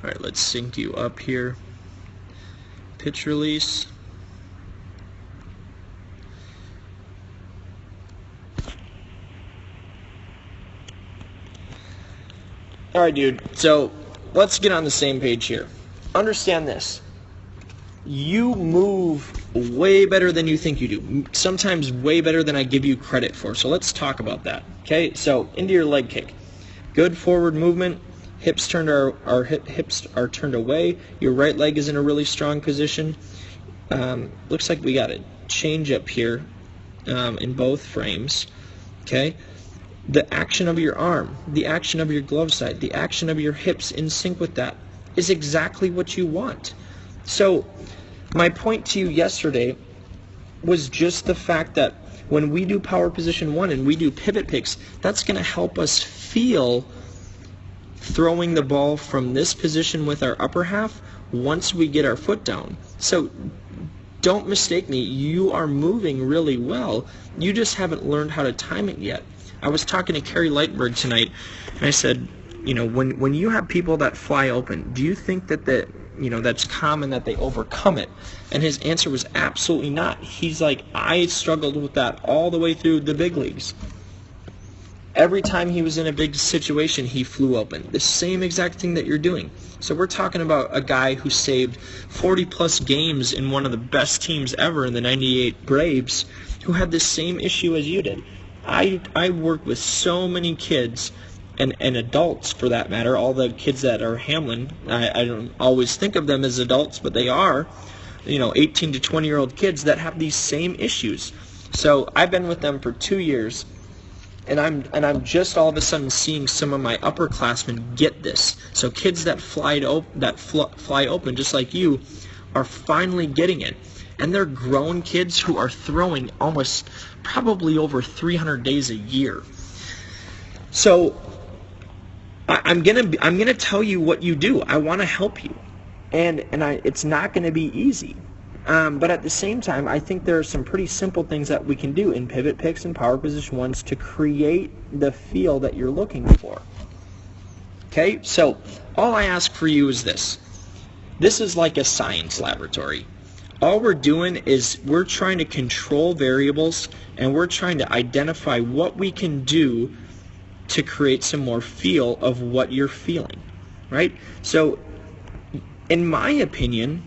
Alright, let's sync you up here. Pitch release. Alright, dude, so let's get on the same page here. Understand this. You move way better than you think you do. Sometimes way better than I give you credit for. So let's talk about that. Okay, so into your leg kick. Good forward movement. Hips turned hips are turned away. Your right leg is in a really strong position. Looks like we got a change up here in both frames. Okay. The action of your arm, the action of your glove side, the action of your hips in sync with that is exactly what you want. So my point to you yesterday was just the fact that when we do power position 1 and we do pivot picks, that's going to help us feel throwing the ball from this position with our upper half once we get our foot down. So don't mistake me, you are moving really well. You just haven't learned how to time it yet. I was talking to Carrie Lightberg tonight, and I said, you know, when you have people that fly open, do you think that that's common that they overcome it? And his answer was absolutely not. He's like, I struggled with that all the way through the big leagues. Every time he was in a big situation, he flew open. The same exact thing that you're doing. So we're talking about a guy who saved 40-plus games in one of the best teams ever in the 98 Braves, who had the same issue as you did. I work with so many kids, and adults for that matter, all the kids that are Hamlin. I don't always think of them as adults, but they are, 18 to 20-year-old kids that have these same issues. So I've been with them for 2 years, and I'm just all of a sudden seeing some of my upperclassmen get this. So kids that fly open just like you are finally getting it. And they're grown kids who are throwing almost probably over 300 days a year. So I'm gonna tell you what you do. I want to help you, and it's not going to be easy. But at the same time, I think there are some pretty simple things that we can do in pivot picks and power position 1s to create the feel that you're looking for. Okay, so all I ask for you is this. This is like a science laboratory. All we're doing is we're trying to control variables, and we're trying to identify what we can do to create some more feel of what you're feeling, right? So in my opinion,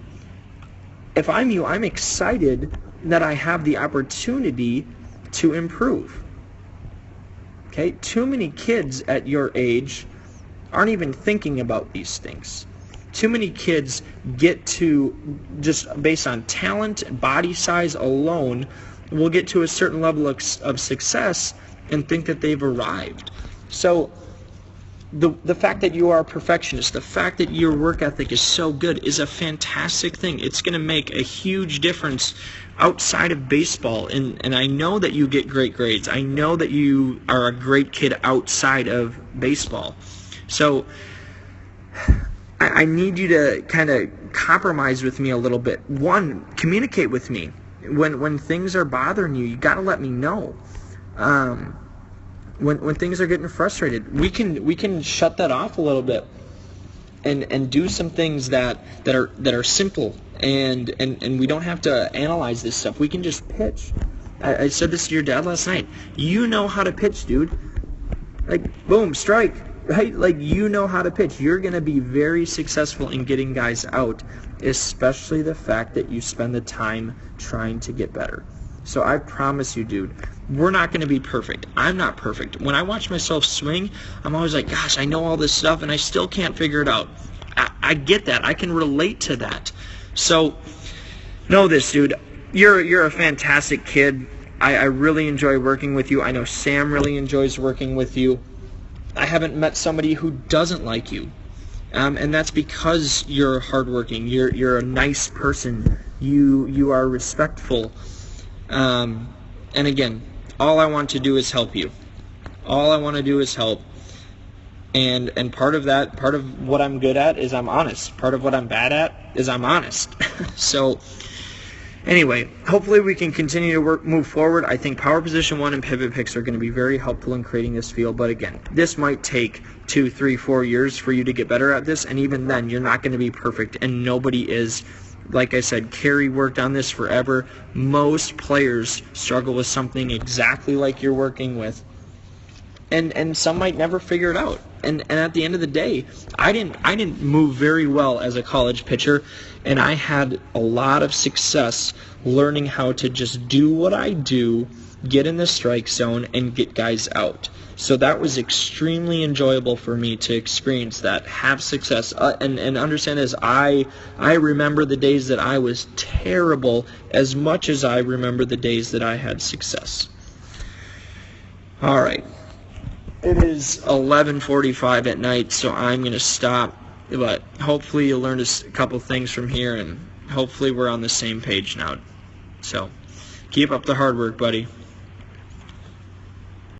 if I'm you, I'm excited that I have the opportunity to improve. Okay? Too many kids at your age aren't even thinking about these things. Too many kids get to, just based on talent and body size alone, will get to a certain level of success and think that they've arrived. So the fact that you are a perfectionist, the fact that your work ethic is so good is a fantastic thing. It's going to make a huge difference outside of baseball. And I know that you get great grades. I know that you are a great kid outside of baseball. So I need you to kind of compromise with me a little bit. One, communicate with me. When things are bothering you, you got to let me know. When things are getting frustrated, we can shut that off a little bit and do some things that are simple, and we don't have to analyze this stuff. We can just pitch. I said this to your dad last night. You know how to pitch, dude. Like, boom, strike. Right? Like, you know how to pitch. You're going to be very successful in getting guys out, especially the fact that you spend the time trying to get better. So I promise you, dude, we're not going to be perfect. I'm not perfect. When I watch myself swing, I'm always like, gosh, I know all this stuff, and I still can't figure it out. I get that. I can relate to that. So know this, dude. You're a fantastic kid. I really enjoy working with you. I know Sam really enjoys working with you. I haven't met somebody who doesn't like you, and that's because you're hardworking. You're a nice person. You are respectful, and again, all I want to do is help you. All I want to do is help, and part of that, part of what I'm good at is I'm honest. Part of what I'm bad at is I'm honest. So anyway, hopefully we can continue to move forward. I think power position 1 and pivot picks are going to be very helpful in creating this feel. But again, this might take 2, 3, 4 years for you to get better at this, and even then you're not going to be perfect, and nobody is. Like I said, Carrie worked on this forever. Most players struggle with something exactly like you're working with, and some might never figure it out. And at the end of the day, I didn't move very well as a college pitcher, and I had a lot of success learning how to just do what I do, get in the strike zone, and get guys out. So that was extremely enjoyable for me to experience that, have success, and understand as I remember the days that I was terrible as much as I remember the days that I had success. All right. It is 11:45 at night, so I'm going to stop. But hopefully you learned a couple things from here, and hopefully we're on the same page now. So keep up the hard work, buddy.